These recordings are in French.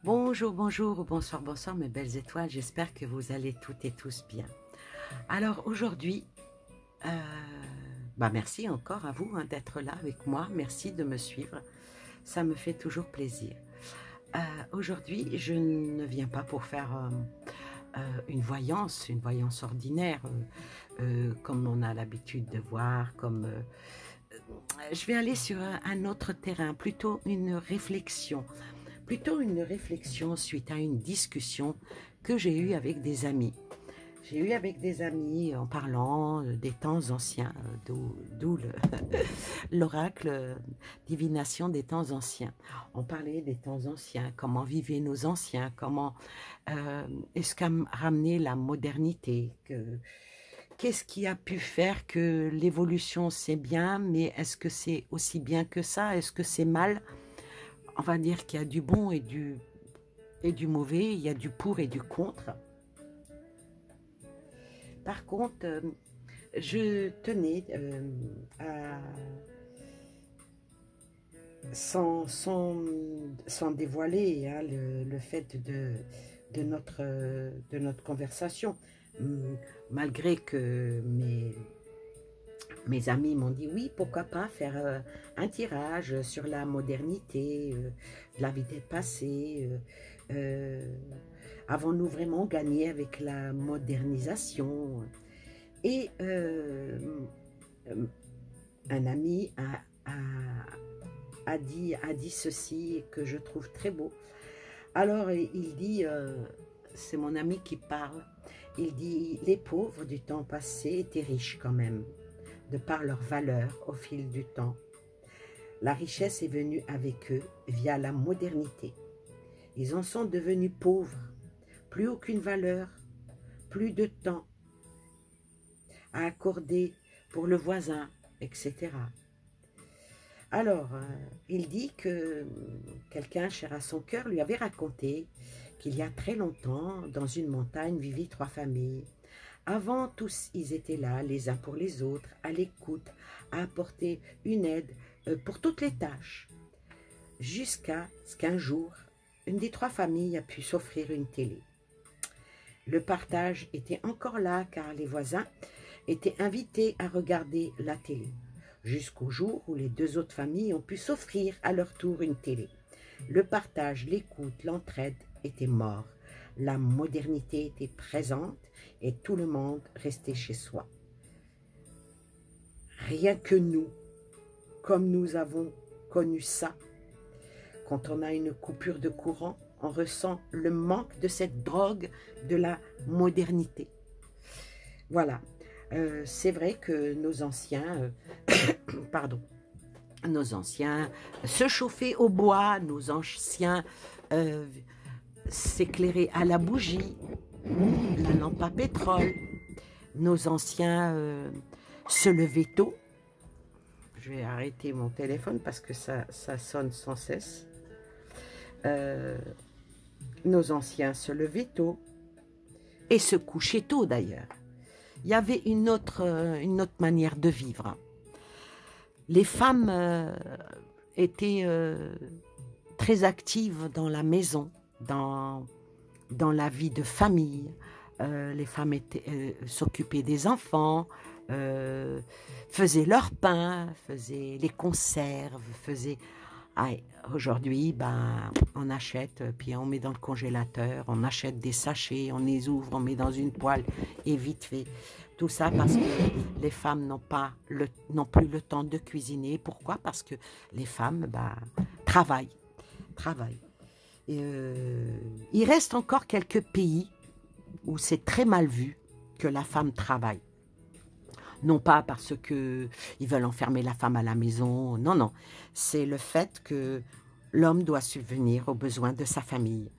Bonjour, bonjour, bonsoir, bonsoir mes belles étoiles, j'espère que vous allez toutes et tous bien. Alors aujourd'hui, euh, merci encore à vous d'être là avec moi, merci de me suivre, ça me fait toujours plaisir. Aujourd'hui, je ne viens pas pour faire une voyance ordinaire, comme on a l'habitude de voir, je vais aller sur un autre terrain, plutôt une réflexion suite à une discussion que j'ai eue avec des amis. J'ai eu avec des amis en parlant des temps anciens, d'où l'oracle divination des temps anciens. On parlait des temps anciens, comment vivaient nos anciens, comment est-ce qu'a ramené la modernité, qu'est-ce qui a pu faire que l'évolution c'est bien, mais est-ce que c'est aussi bien que ça? Est-ce que c'est mal? On va dire qu'il y a du bon et du mauvais, il y a du pour et du contre. Par contre, je tenais sans dévoiler hein, le fait de notre conversation, malgré que mes amis m'ont dit oui, pourquoi pas faire un tirage sur la modernité, la vie des passés. Avons-nous vraiment gagné avec la modernisation? Et un ami a dit ceci que je trouve très beau. Alors il dit, c'est mon ami qui parle, il dit les pauvres du temps passé étaient riches quand même, de par leur valeur au fil du temps. La richesse est venue avec eux via la modernité. Ils en sont devenus pauvres, plus aucune valeur, plus de temps à accorder pour le voisin, etc. Alors, il dit que quelqu'un cher à son cœur lui avait raconté qu'il y a très longtemps, dans une montagne, vivaient 3 familles. Avant, tous, ils étaient là, les uns pour les autres, à l'écoute, à apporter une aide pour toutes les tâches. Jusqu'à ce qu'un jour, une des 3 familles a pu s'offrir une télé. Le partage était encore là car les voisins étaient invités à regarder la télé, jusqu'au jour où les 2 autres familles ont pu s'offrir à leur tour une télé. Le partage, l'écoute, l'entraide étaient morts. La modernité était présente et tout le monde restait chez soi. Rien que nous, comme nous avons connu ça, quand on a une coupure de courant, on ressent le manque de cette drogue de la modernité. Voilà, c'est vrai que nos anciens, pardon, nos anciens se chauffaient au bois, nos anciens s'éclairaient à la bougie, la lampe à pétrole, nos anciens se levaient tôt. Je vais arrêter mon téléphone parce que ça sonne sans cesse. Nos anciens se levaient tôt et se couchaient tôt d'ailleurs. Il y avait une autre manière de vivre. Les femmes étaient très actives dans la maison, dans la vie de famille. Les femmes s'occupaient des enfants, faisaient leur pain, faisaient les conserves, faisaient... Ah, aujourd'hui, on achète, puis on met dans le congélateur, on achète des sachets, on les ouvre, on met dans une poêle et vite fait. Tout ça parce que les femmes n'ont plus le temps de cuisiner. Pourquoi? Parce que les femmes travaillent. Il reste encore quelques pays où c'est très mal vu que la femme travaille. Non pas parce qu'ils veulent enfermer la femme à la maison, non, non. C'est le fait que l'homme doit subvenir aux besoins de sa famille.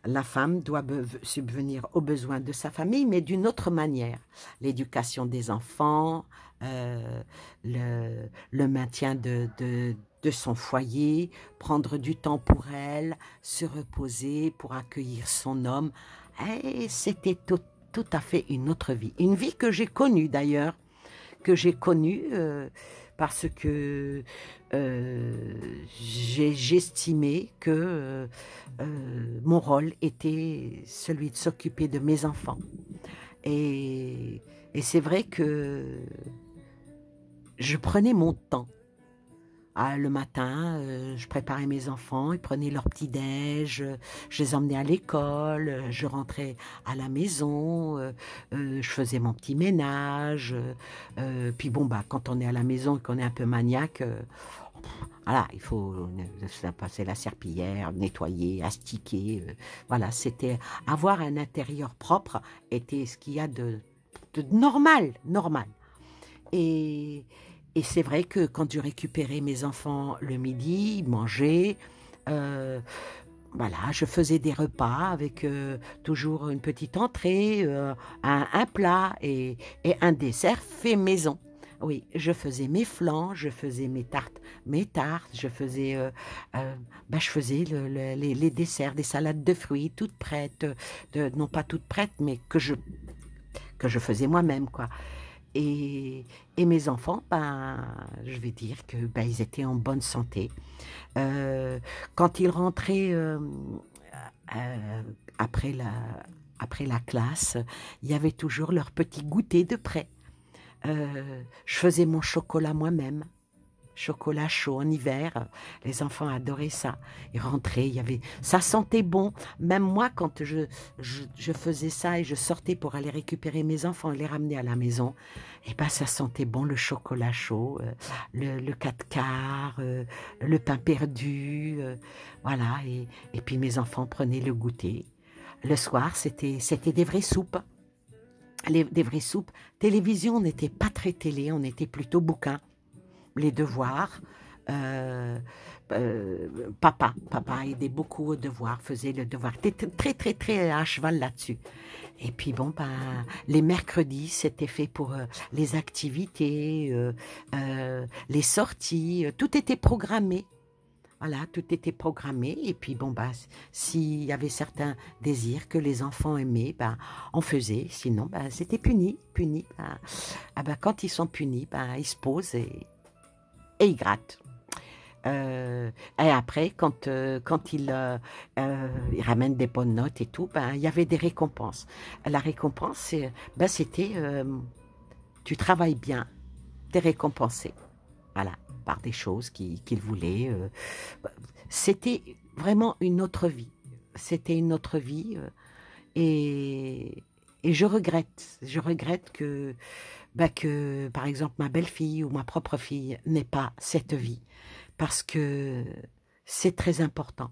La femme doit subvenir aux besoins de sa famille, mais d'une autre manière. L'éducation des enfants, le maintien de son foyer, prendre du temps pour elle, se reposer pour accueillir son homme. Et c'était tout à fait une autre vie. Une vie que j'ai connue d'ailleurs, parce que j'estimais que mon rôle était celui de s'occuper de mes enfants. Et c'est vrai que je prenais mon temps. Ah, le matin, je préparais mes enfants, ils prenaient leur petit-déj, je les emmenais à l'école, je rentrais à la maison, je faisais mon petit ménage. Puis bon, bah, quand on est à la maison et qu'on est un peu maniaque, voilà, il faut passer la serpillière, nettoyer, astiquer. Voilà, c'était avoir un intérieur propre était ce qu'il y a de normal, normal. Et, et c'est vrai que quand je récupérais mes enfants le midi, ils mangeaient. euh, voilà, je faisais des repas avec toujours une petite entrée, un plat et un dessert fait maison. Oui, je faisais mes flans, je faisais mes tartes, je faisais les desserts, des salades de fruits toutes prêtes, non pas toutes prêtes, mais que je faisais moi-même, quoi. Et mes enfants, ben, je vais dire que ben, ils étaient en bonne santé. Euh, Quand ils rentraient euh, après la, après la classe, il y avait toujours leur petit goûter de près. Je faisais mon chocolat moi-même. Chocolat chaud en hiver, les enfants adoraient ça. Ils rentraient, ça sentait bon. Même moi, quand je faisais ça et je sortais pour aller récupérer mes enfants et les ramener à la maison, et ben ça sentait bon le chocolat chaud, le 4 quarts, le pain perdu, voilà. Et puis mes enfants prenaient le goûter. Le soir, c'était des vraies soupes. Des vraies soupes. Télévision, on n'était pas très télé, on était plutôt bouquin. Les devoirs. Euh, papa aidait beaucoup aux devoirs, faisait le devoir. T'étais très, très, très à cheval là-dessus. Et puis bon, ben, les mercredis, c'était fait pour les activités, les sorties, tout était programmé. Voilà, tout était programmé. Et puis bon, ben, s'il y avait certains désirs que les enfants aimaient, ben, on faisait. Sinon, ben, c'était puni, puni. Ben, ah ben, quand ils sont punis, ben, ils se posent et ils grattent. Et après, quand il ramène des bonnes notes et tout, ben, il y avait des récompenses. La récompense, c'était tu travailles bien, t'es récompensé. Voilà, par des choses qu'il voulait. C'était vraiment une autre vie. C'était une autre vie. Et, et je regrette que, par exemple, ma belle-fille ou ma propre fille n'ait pas cette vie. Parce que c'est très important.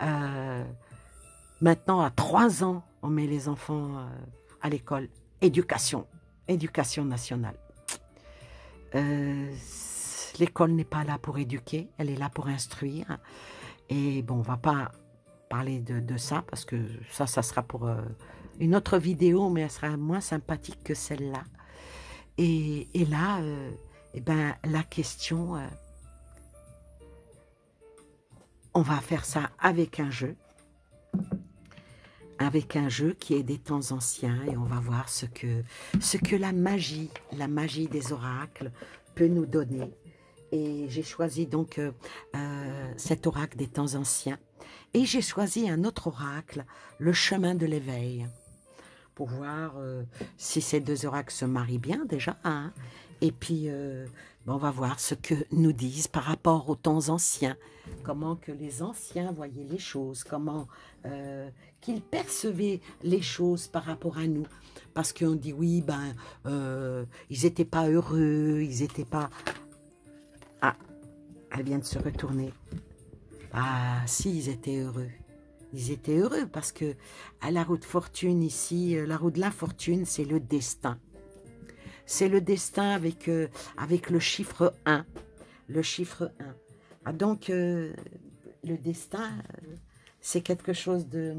Euh, Maintenant, à 3 ans, on met les enfants à l'école. Éducation nationale. Euh, L'école n'est pas là pour éduquer, elle est là pour instruire. Et bon, on va pas parler de ça, parce que ça sera pour une autre vidéo, mais elle sera moins sympathique que celle-là. Et là, eh ben, la question, on va faire ça avec un jeu qui est des temps anciens, et on va voir ce que la magie des oracles peut nous donner. Et j'ai choisi donc cet oracle des temps anciens. Et j'ai choisi un autre oracle, le chemin de l'éveil, pour voir si ces deux oracles se marient bien déjà. Hein. Et puis, on va voir ce que nous disent par rapport aux temps anciens, comment que les anciens voyaient les choses, comment qu'ils percevaient les choses par rapport à nous. Parce qu'on dit, oui, ben, ils n'étaient pas heureux, ils n'étaient pas... Ah, elle vient de se retourner. Ah, si, ils étaient heureux. Ils étaient heureux parce que à la roue de fortune ici, la roue de l'infortune, c'est le destin. C'est le destin avec le chiffre 1. Le chiffre 1. Ah, donc, le destin, c'est quelque chose de...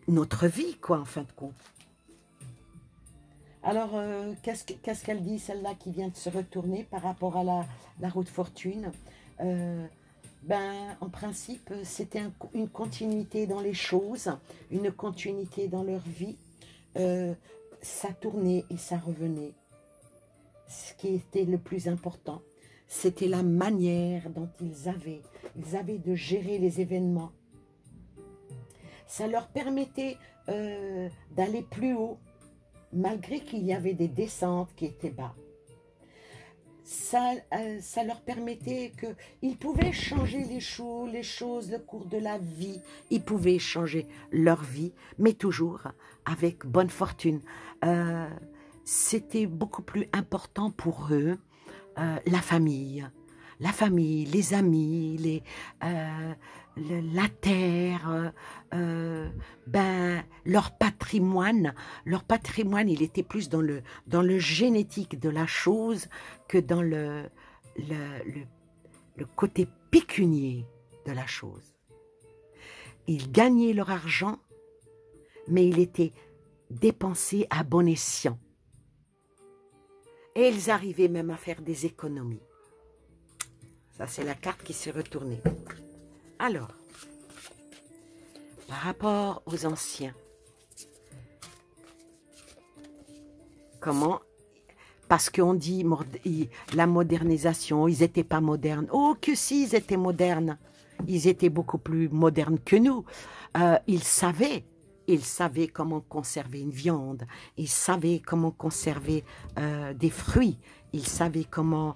notre vie, quoi, en fin de compte. Alors, qu'est-ce qu'elle dit, celle-là qui vient de se retourner par rapport à la roue de fortune? Ben, en principe, c'était une continuité dans les choses, une continuité dans leur vie. Ça tournait et ça revenait. Ce qui était le plus important, c'était la manière dont ils avaient de gérer les événements. Ça leur permettait d'aller plus haut, malgré qu'il y avait des descentes qui étaient bas. Ça leur permettait qu'ils pouvaient changer les choses, le cours de la vie. Ils pouvaient changer leur vie, mais toujours avec bonne fortune. C'était beaucoup plus important pour eux, la famille, les amis, la terre, leur patrimoine. Leur patrimoine, il était plus dans le génétique de la chose que dans le côté pécunier de la chose. Ils gagnaient leur argent, mais il était dépensé à bon escient. Et ils arrivaient même à faire des économies. Ça, c'est la carte qui s'est retournée. Alors, par rapport aux anciens, comment? Parce qu'on dit la modernisation, ils n'étaient pas modernes. Oh, que si, ils étaient modernes. Ils étaient beaucoup plus modernes que nous. Ils savaient comment conserver une viande. Ils savaient comment conserver des fruits. Ils savaient comment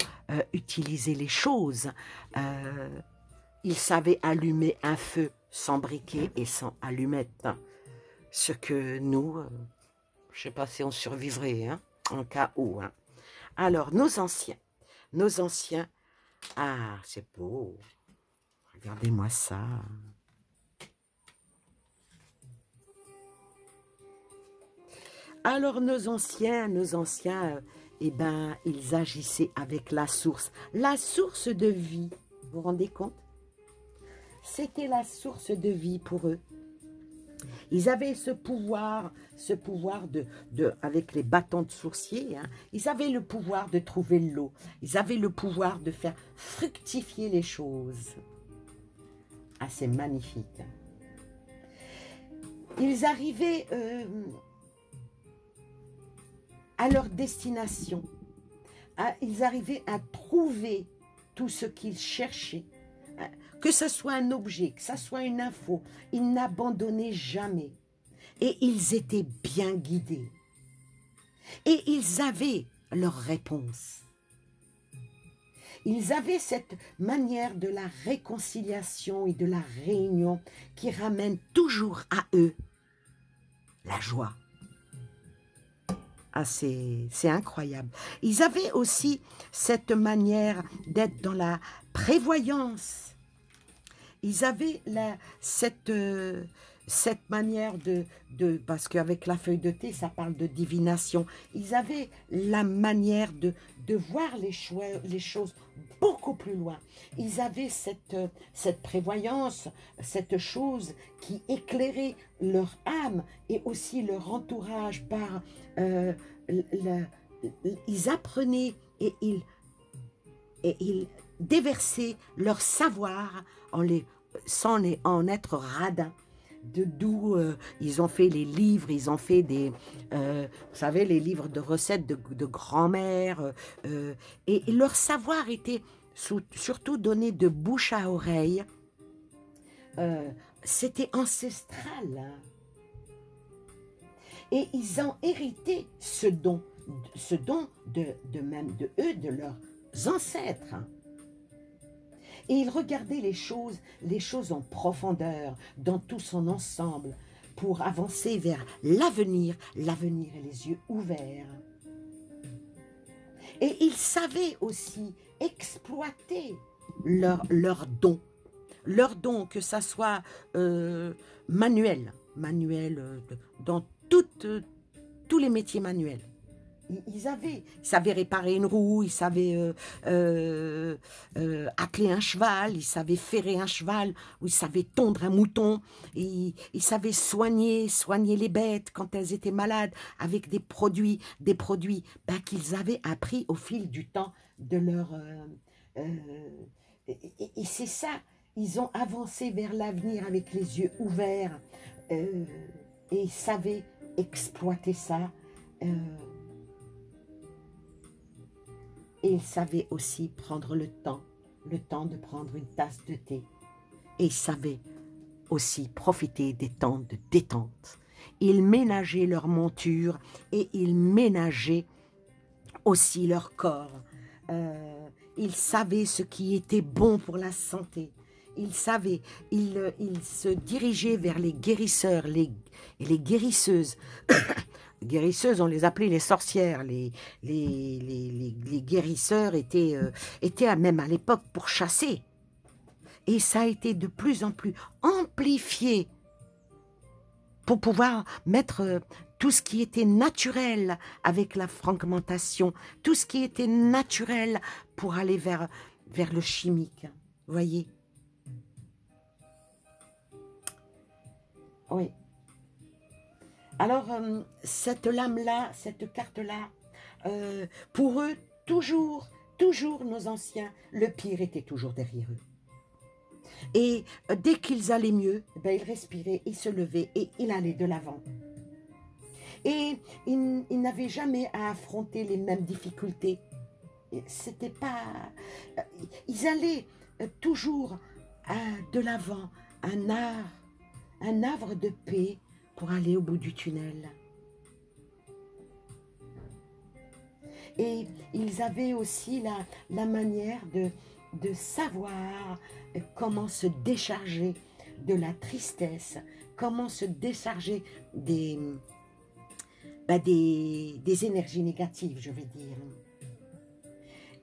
utiliser les choses. Ils savaient allumer un feu sans briquet et sans allumette. Ce que nous, je ne sais pas si on survivrait, hein, en cas où. Hein. Alors, nos anciens, ah, c'est beau. Regardez-moi ça. Alors, nos anciens, eh ben, ils agissaient avec la source de vie. Vous vous rendez compte? C'était la source de vie pour eux. Ils avaient ce pouvoir avec les bâtons de sourcier, hein, ils avaient le pouvoir de trouver l'eau. Ils avaient le pouvoir de faire fructifier les choses. Ah, c'est magnifique. Ils arrivaient à leur destination. Ils arrivaient à trouver tout ce qu'ils cherchaient. Que ce soit un objet, que ce soit une info, ils n'abandonnaient jamais. Et ils étaient bien guidés. Et ils avaient leur réponse. Ils avaient cette manière de la réconciliation et de la réunion qui ramène toujours à eux la joie. Ah, c'est incroyable. Ils avaient aussi cette manière d'être dans la prévoyance. Ils avaient cette manière parce qu'avec la feuille de thé, ça parle de divination. Ils avaient la manière de voir les choses beaucoup plus loin. Ils avaient cette prévoyance, cette chose qui éclairait leur âme et aussi leur entourage par... ils apprenaient et ils déversaient leur savoir sans en être radins. D'où ils ont fait les livres, ils ont fait des, vous savez, les livres de recettes de grand-mère, et leur savoir était surtout donné de bouche à oreille. C'était ancestral. Hein. Et ils ont hérité ce don même de eux, de leurs ancêtres. Hein. Et il regardait les choses en profondeur, dans tout son ensemble, pour avancer vers l'avenir et les yeux ouverts. Et il savait aussi exploiter leurs dons, que ça soit manuel dans tous les métiers manuels. Ils savaient réparer une roue, ils savaient atteler un cheval, ils savaient ferrer un cheval, ou ils savaient tondre un mouton, ils savaient soigner les bêtes quand elles étaient malades avec des produits qu'ils avaient appris au fil du temps de leur... et c'est ça, ils ont avancé vers l'avenir avec les yeux ouverts et ils savaient exploiter ça. Et il savait aussi prendre le temps de prendre une tasse de thé. Et il savait aussi profiter des temps de détente. Ils ménageaient leur monture et ils ménageaient aussi leur corps. Ils savaient ce qui était bon pour la santé. Ils savaient, ils se dirigeaient vers les guérisseurs et les guérisseuses. Les guérisseuses, on les appelait les sorcières. Les guérisseurs étaient même à l'époque pour chasser. Et ça a été de plus en plus amplifié pour pouvoir mettre tout ce qui était naturel avec la fragmentation, tout ce qui était naturel pour aller vers le chimique. Vous voyez? Oui. Alors, cette lame-là, cette carte-là, pour eux, toujours nos anciens, le pire était toujours derrière eux. Et dès qu'ils allaient mieux, ben, ils respiraient, ils se levaient et ils allaient de l'avant. Et ils n'avaient jamais à affronter les mêmes difficultés. C'était pas... Ils allaient toujours de l'avant, un havre de paix pour aller au bout du tunnel. Et ils avaient aussi la manière de savoir comment se décharger de la tristesse, comment se décharger des énergies négatives, je vais dire.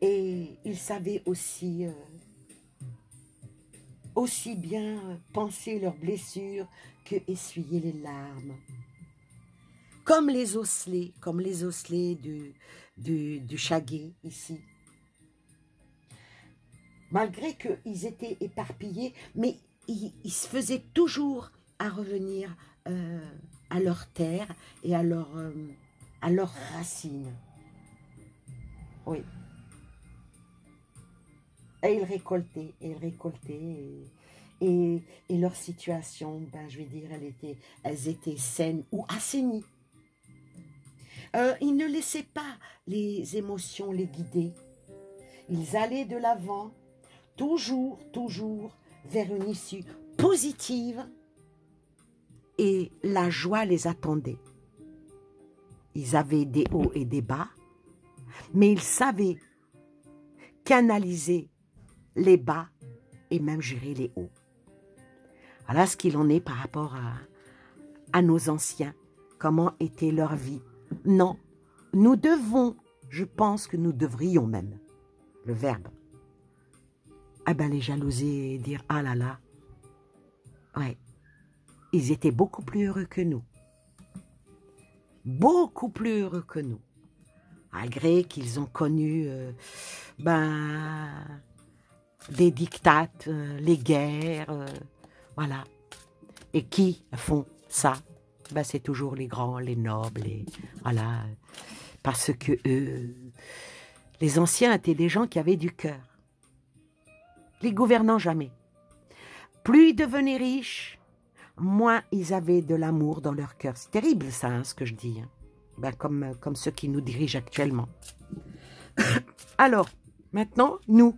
Et ils savaient aussi bien penser leurs blessures que essuyer les larmes. Comme les osselets du Chaguet ici. Malgré qu'ils étaient éparpillés, mais ils se faisaient toujours à revenir à leur terre et à leurs racines. Oui. Et ils récoltaient, et leur situation, ben, je vais dire, elles étaient saines ou assainies. Ils ne laissaient pas les émotions les guider. Ils allaient de l'avant, toujours vers une issue positive, et la joie les attendait. Ils avaient des hauts et des bas, mais ils savaient canaliser les bas et même gérer les hauts. Voilà ce qu'il en est par rapport à nos anciens, comment était leur vie. Non, nous devons, je pense que nous devrions même, le verbe, ah ben les jalouser et dire, ah là là, ouais, ils étaient beaucoup plus heureux que nous. Beaucoup plus heureux que nous. Malgré qu'ils ont connu des dictates, les guerres, voilà. Et qui font ça? Ben, c'est toujours les grands, les nobles, et voilà. Parce que les anciens étaient des gens qui avaient du cœur. Les gouvernants, jamais. Plus ils devenaient riches, moins ils avaient de l'amour dans leur cœur. C'est terrible ça, hein, ce que je dis. Hein. Ben, comme ceux qui nous dirigent actuellement. Alors, maintenant, nous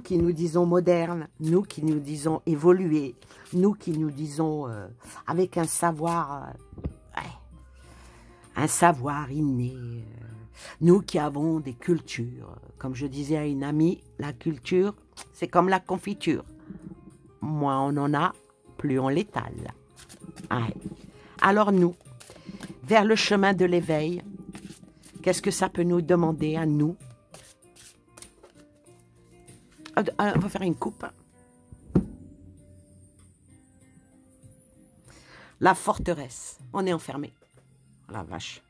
qui nous disons modernes, nous qui nous disons évolués, nous qui nous disons avec un savoir inné, nous qui avons des cultures. Comme je disais à une amie, la culture, c'est comme la confiture. Moins on en a, plus on l'étale. Ouais. Alors nous, vers le chemin de l'éveil, qu'est-ce que ça peut nous demander à nous? On va faire une coupe. La forteresse. On est enfermé. La vache.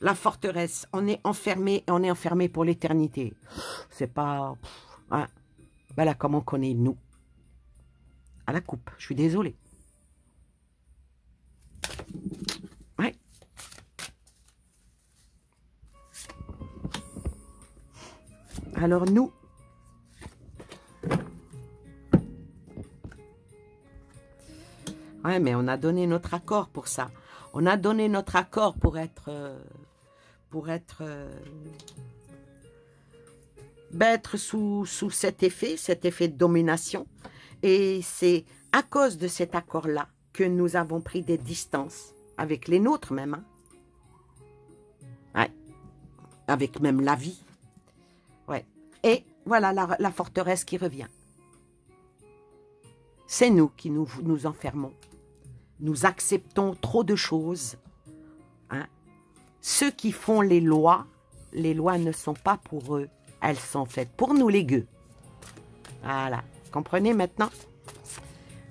La forteresse. On est enfermé et on est enfermé pour l'éternité. C'est pas... Hein. Voilà comment on connaît nous. À la coupe. Je suis désolée. Ouais. Alors nous, ouais, mais on a donné notre accord pour ça. on a donné notre accord pour être sous cet effet de domination. Et c'est à cause de cet accord-là que nous avons pris des distances avec les nôtres même. Hein. Ouais. Avec même la vie. Ouais. Et voilà la forteresse qui revient. C'est nous qui nous enfermons. Nous acceptons trop de choses. Hein. Ceux qui font les lois ne sont pas pour eux. Elles sont faites pour nous les gueux. Voilà. Comprenez maintenant?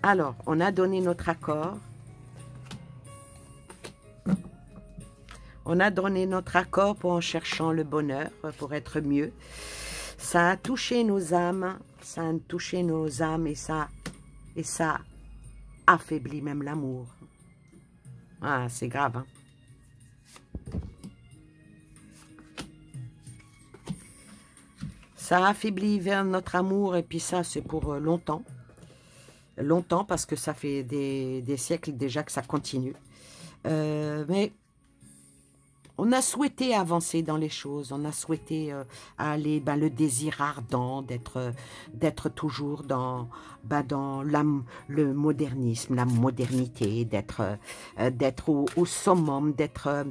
Alors, on a donné notre accord. On a donné notre accord en cherchant le bonheur, pour être mieux. Ça a touché nos âmes. Ça a touché nos âmes et ça affaiblit même l'amour. Ah, c'est grave, hein? Ça affaiblit vers notre amour et puis ça, c'est pour longtemps. Longtemps parce que ça fait des siècles déjà que ça continue. Mais on a souhaité avancer dans les choses. On a souhaité aller, le désir ardent d'être toujours dans le modernisme, la modernité, d'être au summum, d'être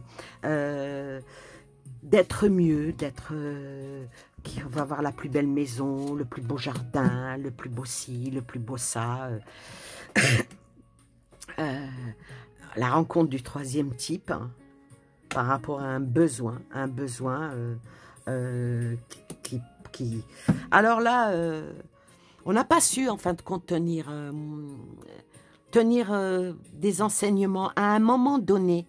mieux, qui va avoir la plus belle maison, le plus beau jardin, le plus beau ci, le plus beau ça. La rencontre du troisième type, hein, par rapport à un besoin qui... Alors là, on n'a pas su, en fin de compte, tenir des enseignements. À un moment donné,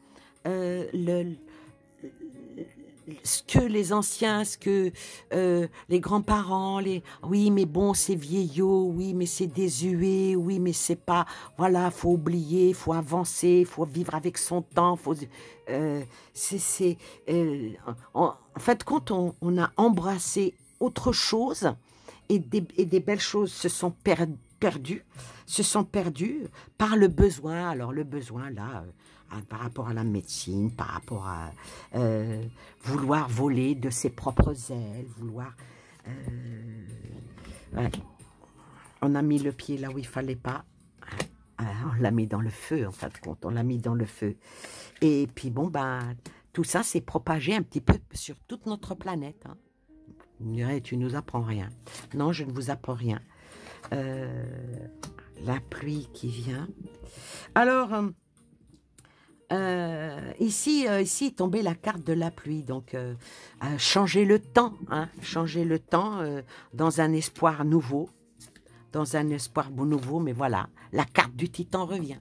ce que les anciens, ce que les grands-parents, oui, mais bon, c'est vieillot, oui, mais c'est désuet, oui, mais c'est pas, voilà, faut oublier, faut avancer, faut vivre avec son temps, faut, en fait, quand on a embrassé autre chose et des belles choses se sont perdues par le besoin. Alors le besoin, là, par rapport à la médecine, par rapport à vouloir voler de ses propres ailes, vouloir... ouais. On a mis le pied là où il fallait pas. On l'a mis dans le feu, en fin de compte. On l'a mis dans le feu. Et puis, bon, tout ça s'est propagé un petit peu sur toute notre planète. Hein. Vous me direz, tu nous apprends rien. Non, je ne vous apprends rien. La pluie qui vient. Alors... ici est tombée la carte de la pluie, donc changer le temps, hein, changer le temps dans un espoir nouveau, mais voilà, la carte du titan revient.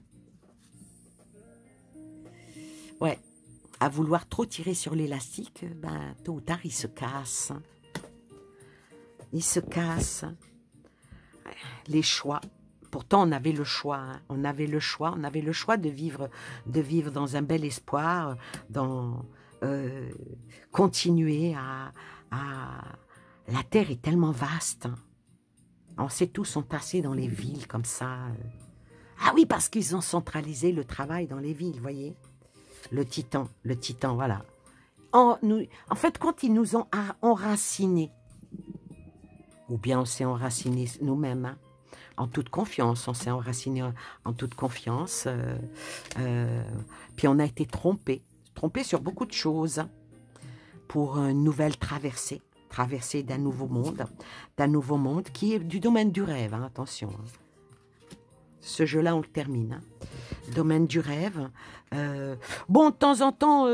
Ouais, à vouloir trop tirer sur l'élastique, tôt ou tard il se casse. Il se casse. Les choix. Pourtant, on avait le choix, hein. On avait le choix de vivre dans un bel espoir, continuer à... La terre est tellement vaste. Hein. On sait tous sont tassés dans les villes comme ça. Ah oui, parce qu'ils ont centralisé le travail dans les villes, voyez. Le titan, voilà. En fait, quand ils nous ont enracinés, ou bien on s'est enracinés nous-mêmes, hein, en toute confiance, on s'est enraciné en toute confiance, puis on a été trompé sur beaucoup de choses pour une nouvelle traversée d'un nouveau monde qui est du domaine du rêve, hein, attention. Hein. Ce jeu-là, on le termine. Hein. Domaine du rêve. Bon, de temps en temps,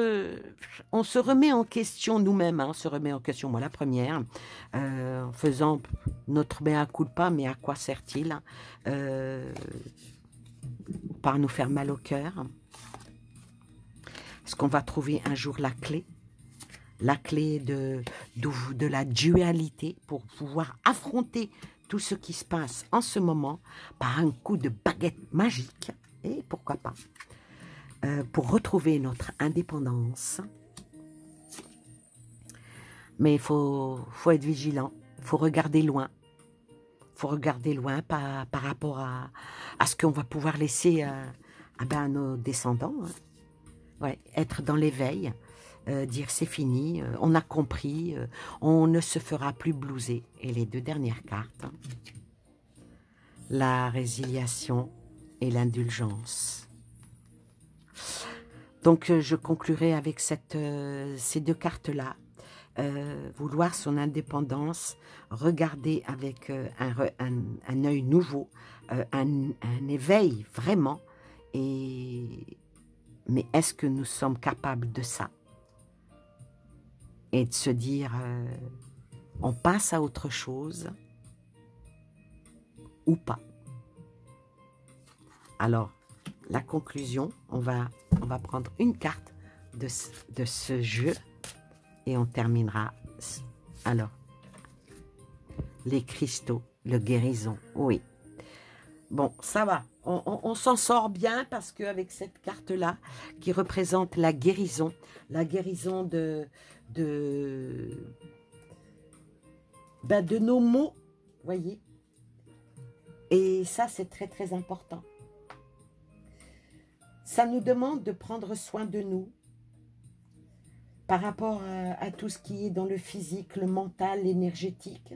on se remet en question nous-mêmes. Hein, on se remet en question, moi la première, en faisant notre mea culpa, mais à quoi sert-il? Par nous faire mal au cœur. Est-ce qu'on va trouver un jour la clé de la dualité pour pouvoir affronter tout ce qui se passe en ce moment par un coup de baguette magique, et pourquoi pas, pour retrouver notre indépendance. Mais il faut être vigilant, il faut regarder loin. Il faut regarder loin par rapport à ce qu'on va pouvoir laisser à nos descendants. Hein. ouais, être dans l'éveil, dire c'est fini, on a compris, on ne se fera plus blouser. Et les deux dernières cartes, hein, la résiliation et l'indulgence. Donc je conclurai avec ces deux cartes-là. Vouloir son indépendance, regarder avec un œil nouveau, un éveil vraiment. Mais est-ce que nous sommes capables de ça? Et de se dire, on passe à autre chose ou pas? Alors, la conclusion, on va prendre une carte de ce jeu et on terminera. Alors, les cristaux, le guérison, oui. Bon, ça va, on s'en sort bien parce qu'avec cette carte-là, qui représente la guérison de nos maux, voyez. Et ça, c'est très, très important. Ça nous demande de prendre soin de nous par rapport à tout ce qui est dans le physique, le mental, l'énergétique.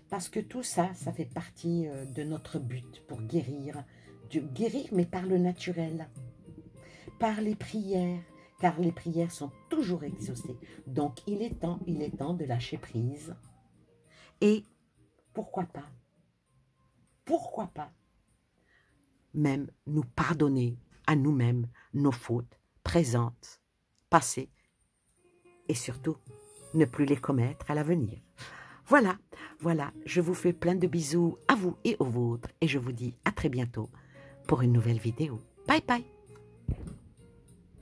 Parce que tout ça, ça fait partie de notre but pour guérir. Guérir, mais par le naturel. Par les prières, car les prières sont toujours exaucées. Donc, il est temps de lâcher prise. Et pourquoi pas, même nous pardonner à nous-mêmes nos fautes présentes, passées, et surtout, ne plus les commettre à l'avenir. Voilà, je vous fais plein de bisous à vous et aux vôtres, et je vous dis à très bientôt pour une nouvelle vidéo. Bye bye.